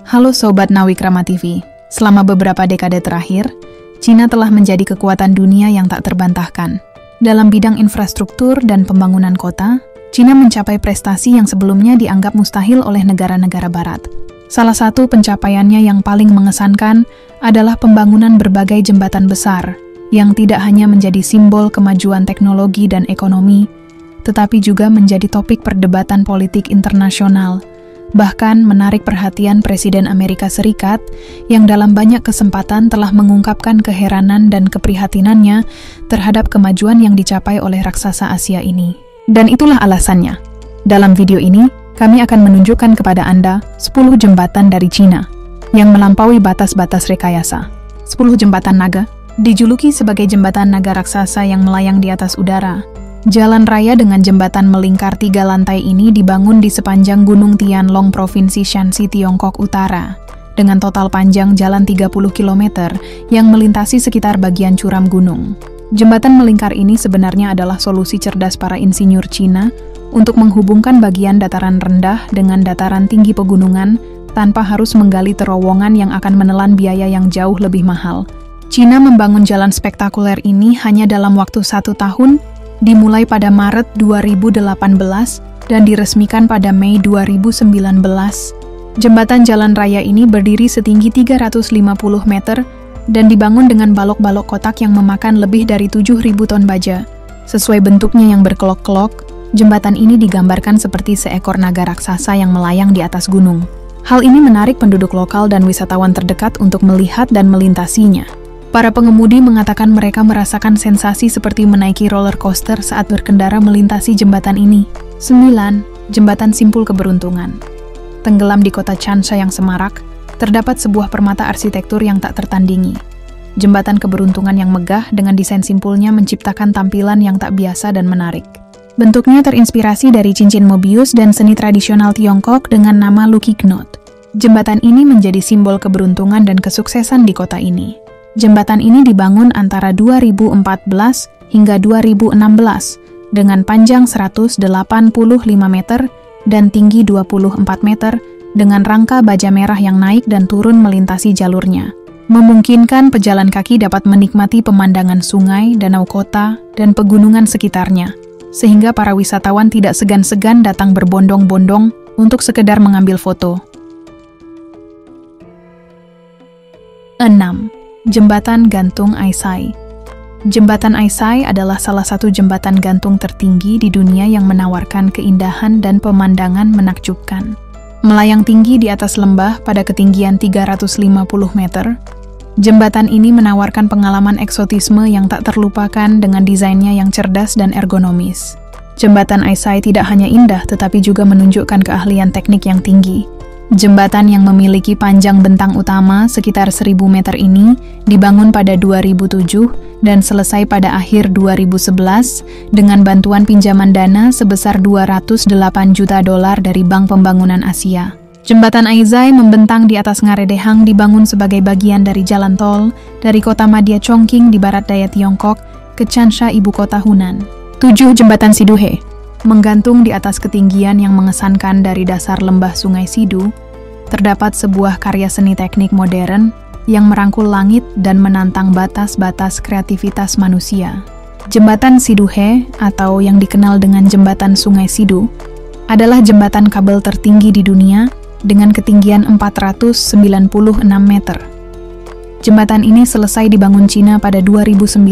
Halo Sobat Nawikrama TV, selama beberapa dekade terakhir, Cina telah menjadi kekuatan dunia yang tak terbantahkan. Dalam bidang infrastruktur dan pembangunan kota, Cina mencapai prestasi yang sebelumnya dianggap mustahil oleh negara-negara barat. Salah satu pencapaiannya yang paling mengesankan adalah pembangunan berbagai jembatan besar, yang tidak hanya menjadi simbol kemajuan teknologi dan ekonomi, tetapi juga menjadi topik perdebatan politik internasional, bahkan menarik perhatian Presiden Amerika Serikat yang dalam banyak kesempatan telah mengungkapkan keheranan dan keprihatinannya terhadap kemajuan yang dicapai oleh raksasa Asia ini. Dan itulah alasannya. Dalam video ini, kami akan menunjukkan kepada Anda 10 jembatan dari Cina yang melampaui batas-batas rekayasa. 10 jembatan naga, dijuluki sebagai jembatan naga raksasa yang melayang di atas udara. Jalan raya dengan jembatan melingkar 3 lantai ini dibangun di sepanjang Gunung Tianlong, Provinsi Shanxi, Tiongkok Utara, dengan total panjang jalan 30 km yang melintasi sekitar bagian curam gunung. Jembatan melingkar ini sebenarnya adalah solusi cerdas para insinyur Cina untuk menghubungkan bagian dataran rendah dengan dataran tinggi pegunungan tanpa harus menggali terowongan yang akan menelan biaya yang jauh lebih mahal. Cina membangun jalan spektakuler ini hanya dalam waktu 1 tahun, dimulai pada Maret 2018 dan diresmikan pada Mei 2019. Jembatan jalan raya ini berdiri setinggi 350 meter dan dibangun dengan balok-balok kotak yang memakan lebih dari 7.000 ton baja. Sesuai bentuknya yang berkelok-kelok, jembatan ini digambarkan seperti seekor naga raksasa yang melayang di atas gunung. Hal ini menarik penduduk lokal dan wisatawan terdekat untuk melihat dan melintasinya. Para pengemudi mengatakan mereka merasakan sensasi seperti menaiki roller coaster saat berkendara melintasi jembatan ini. 9. Jembatan Simpul Keberuntungan. Tenggelam di kota Changsha yang semarak, terdapat sebuah permata arsitektur yang tak tertandingi. Jembatan keberuntungan yang megah dengan desain simpulnya menciptakan tampilan yang tak biasa dan menarik. Bentuknya terinspirasi dari cincin Mobius dan seni tradisional Tiongkok dengan nama Lucky Knot. Jembatan ini menjadi simbol keberuntungan dan kesuksesan di kota ini. Jembatan ini dibangun antara 2014 hingga 2016 dengan panjang 185 meter dan tinggi 24 meter dengan rangka baja merah yang naik dan turun melintasi jalurnya. Memungkinkan pejalan kaki dapat menikmati pemandangan sungai, danau kota, dan pegunungan sekitarnya, sehingga para wisatawan tidak segan-segan datang berbondong-bondong untuk sekedar mengambil foto. 6. Jembatan Gantung Aisai. Jembatan Aisai adalah salah satu jembatan gantung tertinggi di dunia yang menawarkan keindahan dan pemandangan menakjubkan. Melayang tinggi di atas lembah pada ketinggian 350 meter, jembatan ini menawarkan pengalaman eksotisme yang tak terlupakan dengan desainnya yang cerdas dan ergonomis. Jembatan Aisai tidak hanya indah tetapi juga menunjukkan keahlian teknik yang tinggi. Jembatan yang memiliki panjang bentang utama sekitar 1.000 meter ini dibangun pada 2007 dan selesai pada akhir 2011 dengan bantuan pinjaman dana sebesar $208 juta dari Bank Pembangunan Asia. Jembatan Aisai membentang di atas Ngaredehang dibangun sebagai bagian dari jalan tol dari kota Madya Chongqing di barat daya Tiongkok ke Changsha, ibu kota Hunan. 7. Jembatan Siduhe. Menggantung di atas ketinggian yang mengesankan dari dasar lembah Sungai Sidu, terdapat sebuah karya seni teknik modern yang merangkul langit dan menantang batas-batas kreativitas manusia. Jembatan Siduhe, atau yang dikenal dengan Jembatan Sungai Sidu, adalah jembatan kabel tertinggi di dunia dengan ketinggian 496 meter. Jembatan ini selesai dibangun Cina pada 2009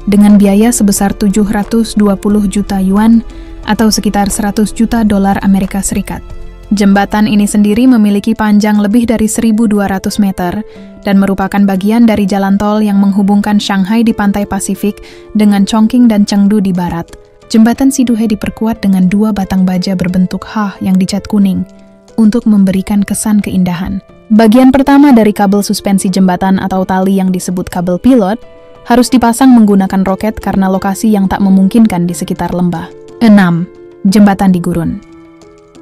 dengan biaya sebesar 720 juta yuan atau sekitar $100 juta Amerika Serikat. Jembatan ini sendiri memiliki panjang lebih dari 1.200 meter dan merupakan bagian dari jalan tol yang menghubungkan Shanghai di pantai Pasifik dengan Chongqing dan Chengdu di barat. Jembatan Siduhe diperkuat dengan 2 batang baja berbentuk H yang dicat kuning untuk memberikan kesan keindahan. Bagian pertama dari kabel suspensi jembatan atau tali yang disebut kabel pilot harus dipasang menggunakan roket karena lokasi yang tak memungkinkan di sekitar lembah. 6. Jembatan di gurun.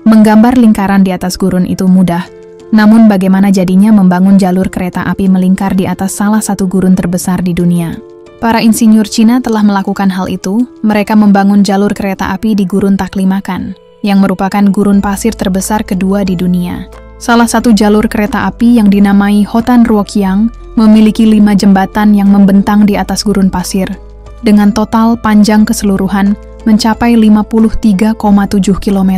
Menggambar lingkaran di atas gurun itu mudah, namun bagaimana jadinya membangun jalur kereta api melingkar di atas salah satu gurun terbesar di dunia? Para insinyur Cina telah melakukan hal itu. Mereka membangun jalur kereta api di Gurun Taklimakan, yang merupakan gurun pasir terbesar kedua di dunia. Salah satu jalur kereta api yang dinamai Hotan Ruoqiang memiliki 5 jembatan yang membentang di atas gurun pasir, dengan total panjang keseluruhan mencapai 53,7 km.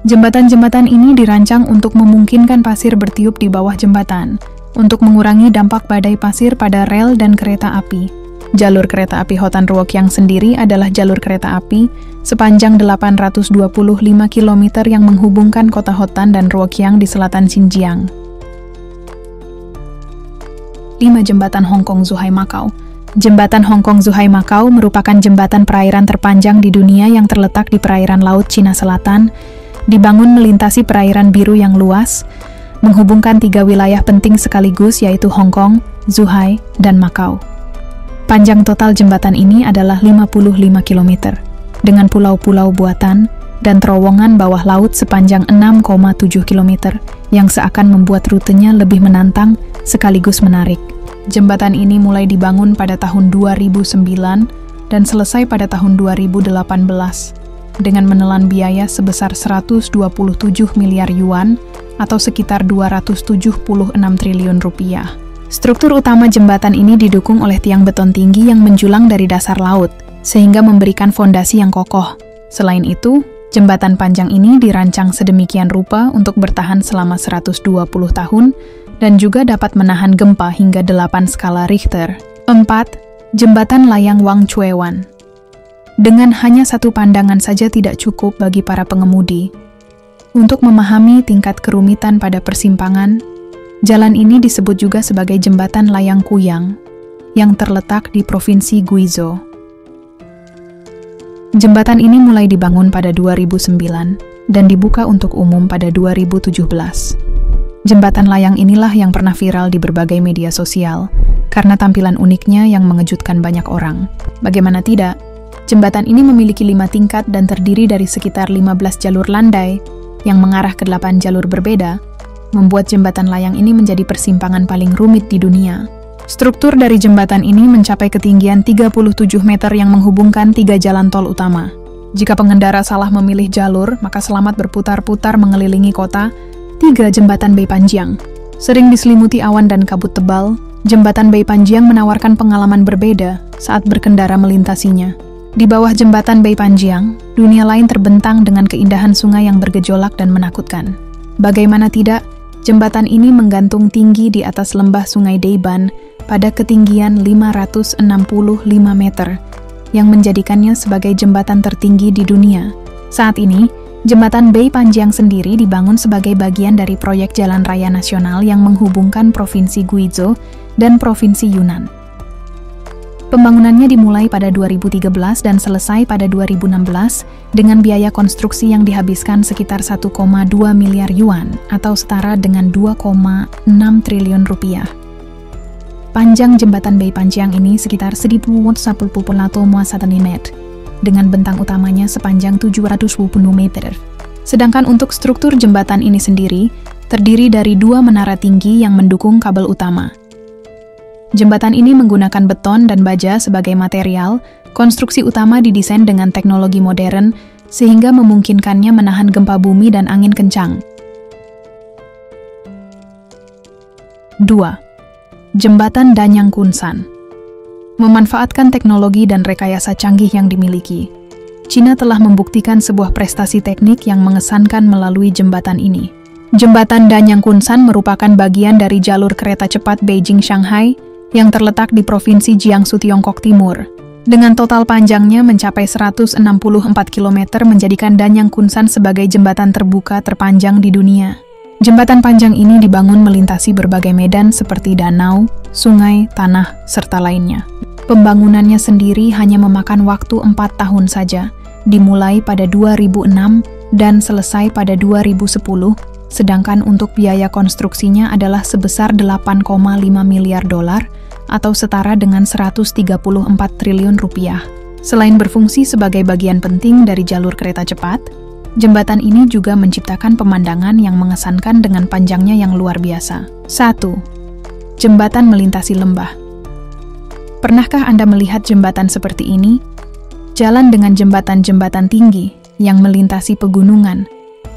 Jembatan-jembatan ini dirancang untuk memungkinkan pasir bertiup di bawah jembatan, untuk mengurangi dampak badai pasir pada rel dan kereta api. Jalur kereta api Hotan Ruoqiang sendiri adalah jalur kereta api sepanjang 825 km yang menghubungkan kota Hotan dan Ruoqiang di selatan Xinjiang. 5 Jembatan Hong Kong-Zhuhai Macau. Jembatan Hong Kong-Zhuhai Macau merupakan jembatan perairan terpanjang di dunia yang terletak di perairan Laut Cina Selatan, dibangun melintasi perairan biru yang luas, menghubungkan 3 wilayah penting sekaligus yaitu Hong Kong, Zhuhai, dan Macau. Panjang total jembatan ini adalah 55 km, dengan pulau-pulau buatan dan terowongan bawah laut sepanjang 6,7 km, yang seakan membuat rutenya lebih menantang sekaligus menarik. Jembatan ini mulai dibangun pada tahun 2009 dan selesai pada tahun 2018, dengan menelan biaya sebesar 127 miliar yuan atau sekitar 276 triliun rupiah. Struktur utama jembatan ini didukung oleh tiang beton tinggi yang menjulang dari dasar laut, sehingga memberikan fondasi yang kokoh. Selain itu, jembatan panjang ini dirancang sedemikian rupa untuk bertahan selama 120 tahun dan juga dapat menahan gempa hingga 8 skala Richter. 4. Jembatan Layang Wang Chuewan. Dengan hanya satu pandangan saja tidak cukup bagi para pengemudi. Untuk memahami tingkat kerumitan pada persimpangan, jalan ini disebut juga sebagai Jembatan Layang Kuyang, yang terletak di Provinsi Guizhou. Jembatan ini mulai dibangun pada 2009 dan dibuka untuk umum pada 2017. Jembatan layang inilah yang pernah viral di berbagai media sosial, karena tampilan uniknya yang mengejutkan banyak orang. Bagaimana tidak, jembatan ini memiliki 5 tingkat dan terdiri dari sekitar 15 jalur landai yang mengarah ke 8 jalur berbeda, membuat jembatan layang ini menjadi persimpangan paling rumit di dunia. Struktur dari jembatan ini mencapai ketinggian 37 meter yang menghubungkan 3 jalan tol utama. Jika pengendara salah memilih jalur, maka selamat berputar-putar mengelilingi kota. 3 Jembatan Beipanjiang. Sering diselimuti awan dan kabut tebal, Jembatan Beipanjiang menawarkan pengalaman berbeda saat berkendara melintasinya. Di bawah Jembatan Beipanjiang, dunia lain terbentang dengan keindahan sungai yang bergejolak dan menakutkan. Bagaimana tidak, jembatan ini menggantung tinggi di atas lembah Sungai Deiban pada ketinggian 565 meter, yang menjadikannya sebagai jembatan tertinggi di dunia. Saat ini, Jembatan Beipanjiang sendiri dibangun sebagai bagian dari proyek Jalan Raya Nasional yang menghubungkan Provinsi Guizhou dan Provinsi Yunnan. Pembangunannya dimulai pada 2013 dan selesai pada 2016 dengan biaya konstruksi yang dihabiskan sekitar 1,2 miliar yuan atau setara dengan 2,6 triliun rupiah. Panjang jembatan Beipanjiang ini sekitar 1.140 meter, dengan bentang utamanya sepanjang 720 meter. Sedangkan untuk struktur jembatan ini sendiri terdiri dari 2 menara tinggi yang mendukung kabel utama. Jembatan ini menggunakan beton dan baja sebagai material. Konstruksi utama didesain dengan teknologi modern sehingga memungkinkannya menahan gempa bumi dan angin kencang. 2. Jembatan Danyang Kunsan. Memanfaatkan teknologi dan rekayasa canggih yang dimiliki, China telah membuktikan sebuah prestasi teknik yang mengesankan melalui jembatan ini. Jembatan Danyang Kunsan merupakan bagian dari jalur kereta cepat Beijing-Shanghai yang terletak di Provinsi Jiangsu, Tiongkok Timur. Dengan total panjangnya mencapai 164 km menjadikan Danyang Kunsan sebagai jembatan terbuka terpanjang di dunia. Jembatan panjang ini dibangun melintasi berbagai medan seperti danau, sungai, tanah, serta lainnya. Pembangunannya sendiri hanya memakan waktu 4 tahun saja, dimulai pada 2006 dan selesai pada 2010, sedangkan untuk biaya konstruksinya adalah sebesar 8,5 miliar dolar atau setara dengan 134 triliun rupiah. Selain berfungsi sebagai bagian penting dari jalur kereta cepat, jembatan ini juga menciptakan pemandangan yang mengesankan dengan panjangnya yang luar biasa. 1. Jembatan melintasi lembah. Pernahkah Anda melihat jembatan seperti ini? Jalan dengan jembatan-jembatan tinggi yang melintasi pegunungan,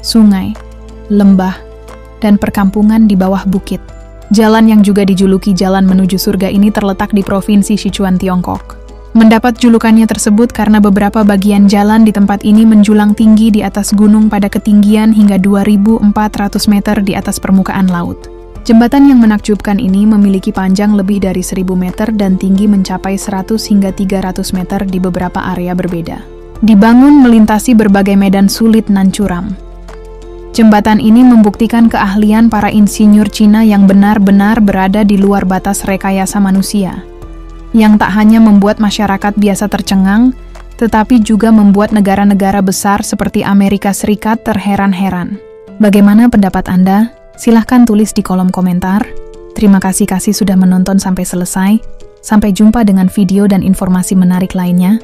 sungai, lembah, dan perkampungan di bawah bukit. Jalan yang juga dijuluki Jalan Menuju Surga ini terletak di Provinsi Sichuan, Tiongkok. Mendapat julukannya tersebut karena beberapa bagian jalan di tempat ini menjulang tinggi di atas gunung pada ketinggian hingga 2.400 meter di atas permukaan laut. Jembatan yang menakjubkan ini memiliki panjang lebih dari 1.000 meter dan tinggi mencapai 100 hingga 300 meter di beberapa area berbeda. Dibangun melintasi berbagai medan sulit nan curam. Jembatan ini membuktikan keahlian para insinyur Cina yang benar-benar berada di luar batas rekayasa manusia, yang tak hanya membuat masyarakat biasa tercengang, tetapi juga membuat negara-negara besar seperti Amerika Serikat terheran-heran. Bagaimana pendapat Anda? Silahkan tulis di kolom komentar. Terima kasih sudah menonton sampai selesai. Sampai jumpa dengan video dan informasi menarik lainnya.